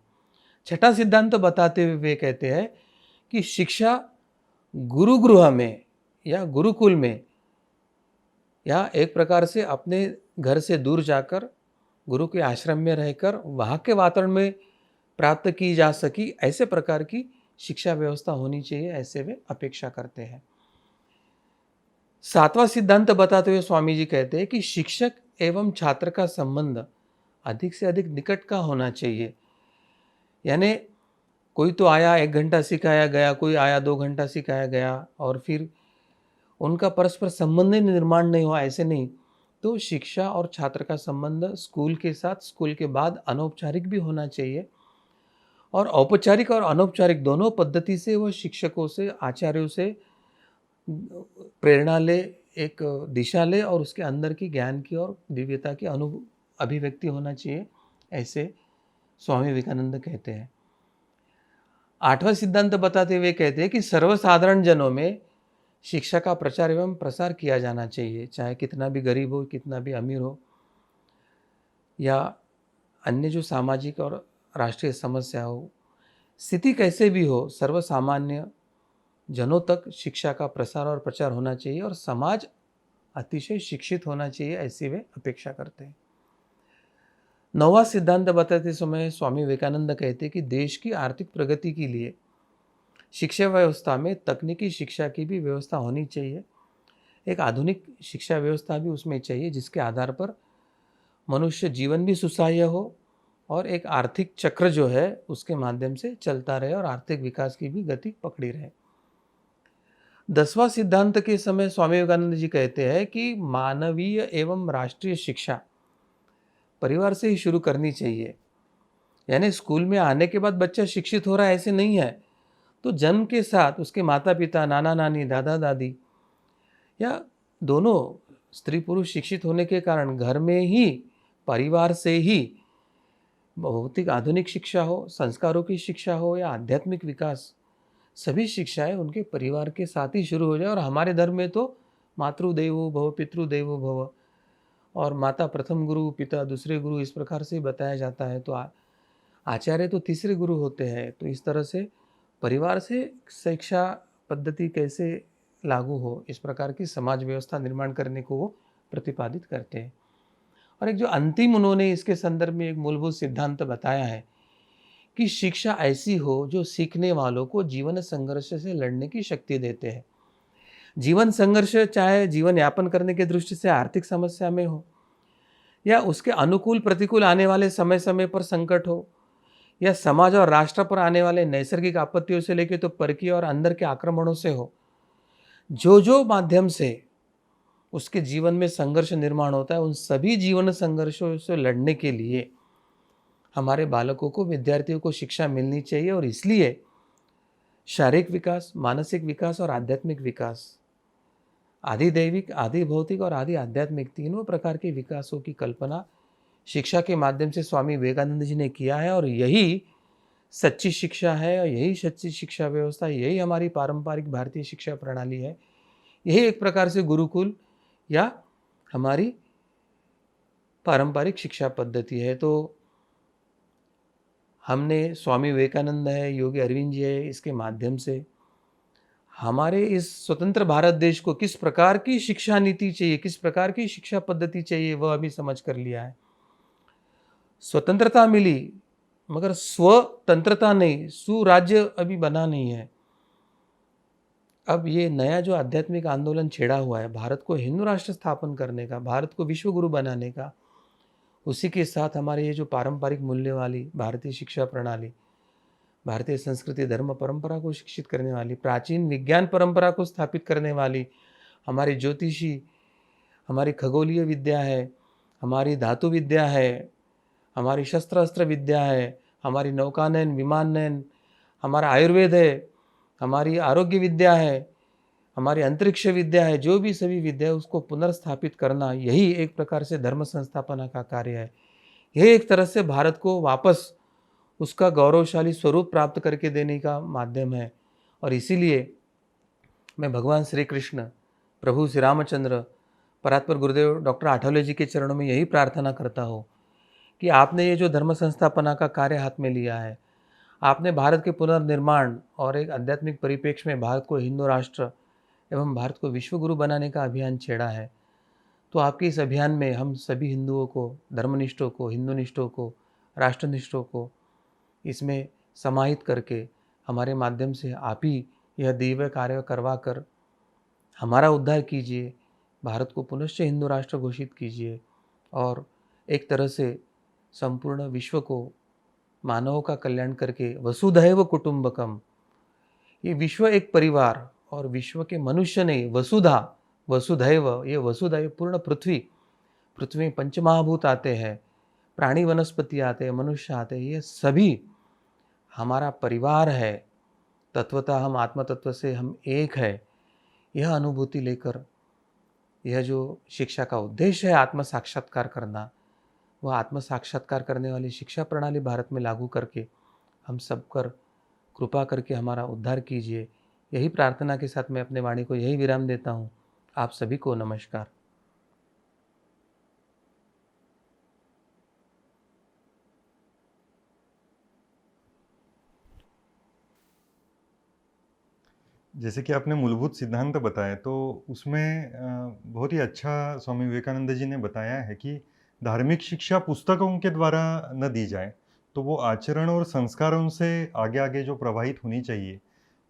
छठा सिद्धांत बताते हुए वे कहते हैं कि शिक्षा गुरुगृह में या गुरुकुल में, या एक प्रकार से अपने घर से दूर जाकर गुरु के आश्रम में रहकर वहाँ के वातावरण में प्राप्त की जा सकी, ऐसे प्रकार की शिक्षा व्यवस्था होनी चाहिए, ऐसे वे अपेक्षा करते हैं। सातवां सिद्धांत बताते हुए स्वामी जी कहते हैं कि शिक्षक एवं छात्र का संबंध अधिक से अधिक निकट का होना चाहिए। यानी कोई तो आया 1 घंटा सिखाया गया, कोई आया 2 घंटा सिखाया गया, और फिर उनका परस्पर संबंध निर्माण नहीं हुआ, ऐसे नहीं। तो शिक्षा और छात्र का संबंध स्कूल के साथ, स्कूल के बाद अनौपचारिक भी होना चाहिए, और औपचारिक और अनौपचारिक दोनों पद्धति से वह शिक्षकों से, आचार्यों से प्रेरणा ले, एक दिशा ले और उसके अंदर की ज्ञान की और दिव्यता की अभिव्यक्ति होना चाहिए, ऐसे स्वामी विवेकानंद कहते हैं। 8वां सिद्धांत बताते हुए कहते हैं कि सर्वसाधारण जनों में शिक्षा का प्रचार एवं प्रसार किया जाना चाहिए, चाहे कितना भी गरीब हो, कितना भी अमीर हो, या अन्य जो सामाजिक और राष्ट्रीय समस्या हो, स्थिति कैसे भी हो, सर्वसामान्य जनों तक शिक्षा का प्रसार और प्रचार होना चाहिए और समाज अतिशय शिक्षित होना चाहिए, ऐसी वे अपेक्षा करते हैं। 9वां सिद्धांत बताते समय स्वामी विवेकानंद कहते हैं कि देश की आर्थिक प्रगति के लिए शिक्षा व्यवस्था में तकनीकी शिक्षा की भी व्यवस्था होनी चाहिए। एक आधुनिक शिक्षा व्यवस्था भी उसमें चाहिए, जिसके आधार पर मनुष्य जीवन भी सुसह्य हो और एक आर्थिक चक्र जो है उसके माध्यम से चलता रहे और आर्थिक विकास की भी गति पकड़ी रहे। 10वां सिद्धांत के समय स्वामी विवेकानंद जी कहते हैं कि मानवीय एवं राष्ट्रीय शिक्षा परिवार से ही शुरू करनी चाहिए। यानी स्कूल में आने के बाद बच्चा शिक्षित हो रहा है ऐसे नहीं है, तो जन्म के साथ उसके माता पिता, नाना नानी, दादा दादी या दोनों स्त्री पुरुष शिक्षित होने के कारण घर में ही, परिवार से ही भौतिक आधुनिक शिक्षा हो, संस्कारों की शिक्षा हो या आध्यात्मिक विकास, सभी शिक्षाएं उनके परिवार के साथ ही शुरू हो जाए। और हमारे धर्म में तो मातृदेवो भव, पितृदेवो भव, और माता प्रथम गुरु, पिता दूसरे गुरु, इस प्रकार से बताया जाता है। तो आचार्य तो तीसरे गुरु होते हैं। तो इस तरह से परिवार से शिक्षा पद्धति कैसे लागू हो, इस प्रकार की समाज व्यवस्था निर्माण करने को वो प्रतिपादित करते हैं। और एक जो अंतिम उन्होंने इसके संदर्भ में एक मूलभूत सिद्धांत बताया है कि शिक्षा ऐसी हो जो सीखने वालों को जीवन संघर्ष से लड़ने की शक्ति देते हैं। जीवन संघर्ष चाहे जीवन यापन करने की दृष्टि से आर्थिक समस्या में हो, या उसके अनुकूल प्रतिकूल आने वाले समय समय पर संकट हो, या समाज और राष्ट्र पर आने वाले नैसर्गिक आपत्तियों से लेकर तो परकीय और अंदर के आक्रमणों से हो, जो माध्यम से उसके जीवन में संघर्ष निर्माण होता है, उन सभी जीवन संघर्षों से लड़ने के लिए हमारे बालकों को, विद्यार्थियों को शिक्षा मिलनी चाहिए। और इसलिए शारीरिक विकास, मानसिक विकास और आध्यात्मिक विकास, आदि दैविक, आदि भौतिक और आदि आध्यात्मिक, तीनों प्रकार के विकासों की कल्पना शिक्षा के माध्यम से स्वामी विवेकानंद जी ने किया है। और यही सच्ची शिक्षा है, और यही सच्ची शिक्षा व्यवस्था, यही हमारी पारंपरिक भारतीय शिक्षा प्रणाली है। यही एक प्रकार से गुरुकुल या हमारी पारंपरिक शिक्षा पद्धति है। तो हमने स्वामी विवेकानंद है, योगी अरविंद जी है, इसके माध्यम से हमारे इस स्वतंत्र भारत देश को किस प्रकार की शिक्षा नीति चाहिए, किस प्रकार की शिक्षा पद्धति चाहिए, वह अभी समझ कर लिया है। स्वतंत्रता मिली मगर स्वतंत्रता नहीं, सुराज्य अभी बना नहीं है। अब ये नया जो आध्यात्मिक आंदोलन छेड़ा हुआ है, भारत को हिंदू राष्ट्र स्थापन करने का, भारत को विश्व गुरु बनाने का, उसी के साथ हमारे ये जो पारंपरिक मूल्य वाली भारतीय शिक्षा प्रणाली, भारतीय संस्कृति धर्म परंपरा को शिक्षित करने वाली, प्राचीन विज्ञान परंपरा को स्थापित करने वाली, हमारी ज्योतिषी, हमारी खगोलीय विद्या है, हमारी धातु विद्या है, हमारी शस्त्र अस्त्र विद्या है, हमारी नौकानयन विमाननयन, हमारा आयुर्वेद है, हमारी आरोग्य विद्या है, हमारी अंतरिक्ष विद्या है, जो भी सभी विद्या है उसको पुनर्स्थापित करना, यही एक प्रकार से धर्म संस्थापना का कार्य है। यही एक तरह से भारत को वापस उसका गौरवशाली स्वरूप प्राप्त करके देने का माध्यम है। और इसीलिए मैं भगवान श्री कृष्ण, प्रभु श्री रामचंद्र, परात्पर गुरुदेव डॉक्टर आठवले जी के चरणों में यही प्रार्थना करता हूँ कि आपने ये जो धर्म संस्थापना का कार्य हाथ में लिया है, आपने भारत के पुनर्निर्माण और एक आध्यात्मिक परिप्रेक्ष्य में भारत को हिंदू राष्ट्र एवं भारत को विश्व गुरु बनाने का अभियान छेड़ा है। तो आपके इस अभियान में हम सभी हिंदुओं को, धर्मनिष्ठों को, हिंदुनिष्ठों को, राष्ट्रनिष्ठों को इसमें समाहित करके हमारे माध्यम से आप ही यह दिव्य कार्य करवा कर हमारा उद्धार कीजिए, भारत को पुनश्च हिंदू राष्ट्र घोषित कीजिए और एक तरह से संपूर्ण विश्व को मानवों का कल्याण करके वसुधैव कुटुंबकम, ये विश्व एक परिवार और विश्व के मनुष्य नहीं, वसुधा, वसुधैव, ये वसुधैव पूर्ण पृथ्वी, पृथ्वी पंचमहाभूत आते हैं, प्राणी वनस्पति आते हैं, मनुष्य आते हैं, ये सभी हमारा परिवार है। तत्वतः हम आत्म तत्व से हम एक है, यह अनुभूति लेकर यह जो शिक्षा का उद्देश्य है आत्म साक्षात्कार करना, वह आत्म साक्षात्कार करने वाली शिक्षा प्रणाली भारत में लागू करके हम सब कर कृपा करके हमारा उद्धार कीजिए। यही प्रार्थना के साथ मैं अपने वाणी को यही विराम देता हूँ। आप सभी को नमस्कार। जैसे कि आपने मूलभूत सिद्धांत बताए, तो उसमें बहुत ही अच्छा स्वामी विवेकानंद जी ने बताया है कि धार्मिक शिक्षा पुस्तकों के द्वारा न दी जाए, तो वो आचरण और संस्कारों से आगे आगे जो प्रवाहित होनी चाहिए,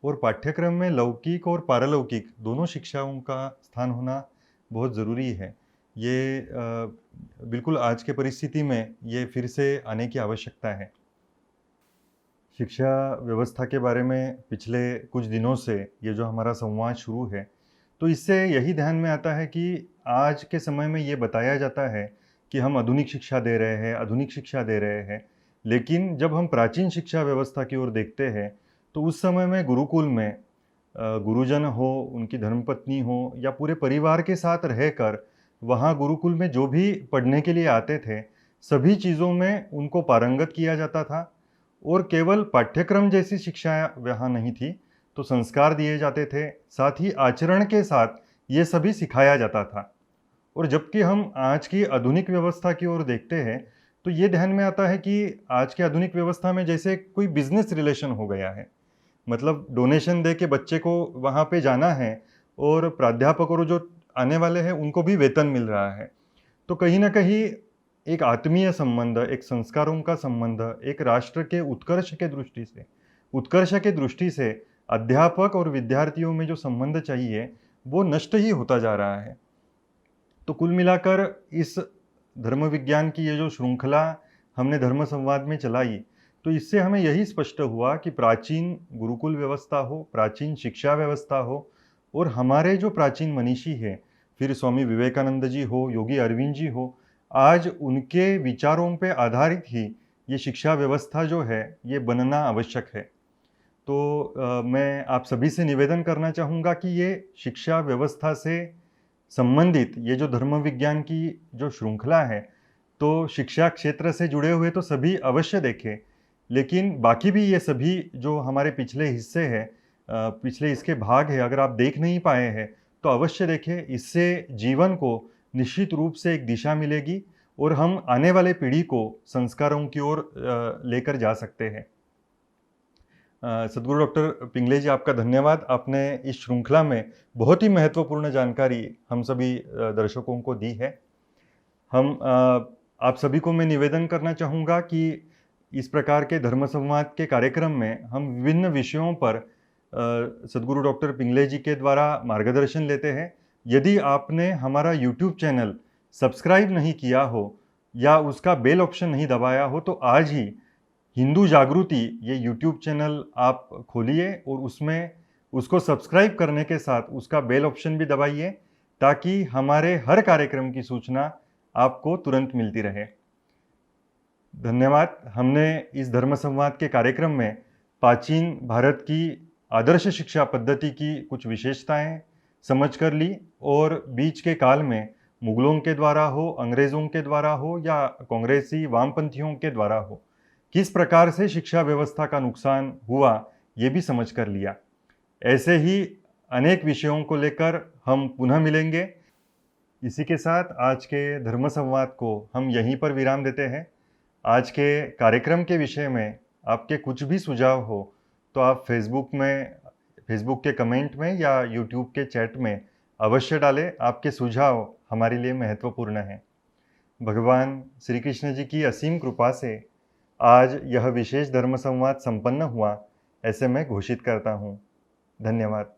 और पाठ्यक्रम में लौकिक और पारलौकिक दोनों शिक्षाओं का स्थान होना बहुत ज़रूरी है। ये बिल्कुल आज के परिस्थिति में ये फिर से आने की आवश्यकता है। शिक्षा व्यवस्था के बारे में पिछले कुछ दिनों से ये जो हमारा संवाद शुरू है, तो इससे यही ध्यान में आता है कि आज के समय में ये बताया जाता है कि हम आधुनिक शिक्षा दे रहे हैं, आधुनिक शिक्षा दे रहे हैं, लेकिन जब हम प्राचीन शिक्षा व्यवस्था की ओर देखते हैं, तो उस समय में गुरुकुल में गुरुजन हो, उनकी धर्मपत्नी हो, या पूरे परिवार के साथ रहकर वहाँ गुरुकुल में जो भी पढ़ने के लिए आते थे, सभी चीज़ों में उनको पारंगत किया जाता था। और केवल पाठ्यक्रम जैसी शिक्षा वहाँ नहीं थी, तो संस्कार दिए जाते थे, साथ ही आचरण के साथ ये सभी सिखाया जाता था। और जबकि हम आज की आधुनिक व्यवस्था की ओर देखते हैं, तो ये ध्यान में आता है कि आज की आधुनिक व्यवस्था में जैसे कोई बिजनेस रिलेशन हो गया है। मतलब डोनेशन दे के बच्चे को वहाँ पे जाना है, और प्राध्यापक और जो आने वाले हैं उनको भी वेतन मिल रहा है। तो कहीं ना कहीं एक आत्मीय संबंध, एक संस्कारों का संबंध, एक राष्ट्र के उत्कर्ष के दृष्टि से अध्यापक और विद्यार्थियों में जो संबंध चाहिए, वो नष्ट ही होता जा रहा है। तो कुल मिलाकर इस धर्म विज्ञान की ये जो श्रृंखला हमने धर्म संवाद में चलाई, तो इससे हमें यही स्पष्ट हुआ कि प्राचीन गुरुकुल व्यवस्था हो, प्राचीन शिक्षा व्यवस्था हो, और हमारे जो प्राचीन मनीषी हैं, फिर स्वामी विवेकानंद जी हो, योगी अरविंद जी हो, आज उनके विचारों पे आधारित ही ये शिक्षा व्यवस्था जो है ये बनना आवश्यक है। तो मैं आप सभी से निवेदन करना चाहूँगा कि ये शिक्षा व्यवस्था से संबंधित ये जो धर्म विज्ञान की जो श्रृंखला है, तो शिक्षा क्षेत्र से जुड़े हुए तो सभी अवश्य देखें, लेकिन बाकी भी ये सभी जो हमारे पिछले हिस्से हैं, पिछले इसके भाग है, अगर आप देख नहीं पाए हैं तो अवश्य देखें। इससे जीवन को निश्चित रूप से एक दिशा मिलेगी, और हम आने वाले पीढ़ी को संस्कारों की ओर लेकर जा सकते हैं। सदगुरु डॉक्टर पिंगले जी, आपका धन्यवाद। आपने इस श्रृंखला में बहुत ही महत्वपूर्ण जानकारी हम सभी दर्शकों को दी है। हम आप सभी को मैं निवेदन करना चाहूँगा कि इस प्रकार के धर्म संवाद के कार्यक्रम में हम विभिन्न विषयों पर सदगुरु डॉक्टर पिंगले जी के द्वारा मार्गदर्शन लेते हैं। यदि आपने हमारा YouTube चैनल सब्सक्राइब नहीं किया हो या उसका बेल ऑप्शन नहीं दबाया हो, तो आज ही हिंदू जागृति ये YouTube चैनल आप खोलिए और उसमें उसको सब्सक्राइब करने के साथ उसका बेल ऑप्शन भी दबाइए, ताकि हमारे हर कार्यक्रम की सूचना आपको तुरंत मिलती रहे। धन्यवाद। हमने इस धर्म संवाद के कार्यक्रम में प्राचीन भारत की आदर्श शिक्षा पद्धति की कुछ विशेषताएं समझ कर ली, और बीच के काल में मुगलों के द्वारा हो, अंग्रेज़ों के द्वारा हो, या कांग्रेसी वामपंथियों के द्वारा हो, किस प्रकार से शिक्षा व्यवस्था का नुकसान हुआ ये भी समझ कर लिया। ऐसे ही अनेक विषयों को लेकर हम पुनः मिलेंगे। इसी के साथ आज के धर्म संवाद को हम यहीं पर विराम देते हैं। आज के कार्यक्रम के विषय में आपके कुछ भी सुझाव हो तो आप फेसबुक के कमेंट में या यूट्यूब के चैट में अवश्य डालें। आपके सुझाव हमारे लिए महत्वपूर्ण हैं। भगवान श्री कृष्ण जी की असीम कृपा से आज यह विशेष धर्म संवाद संपन्न हुआ, ऐसे मैं घोषित करता हूँ। धन्यवाद।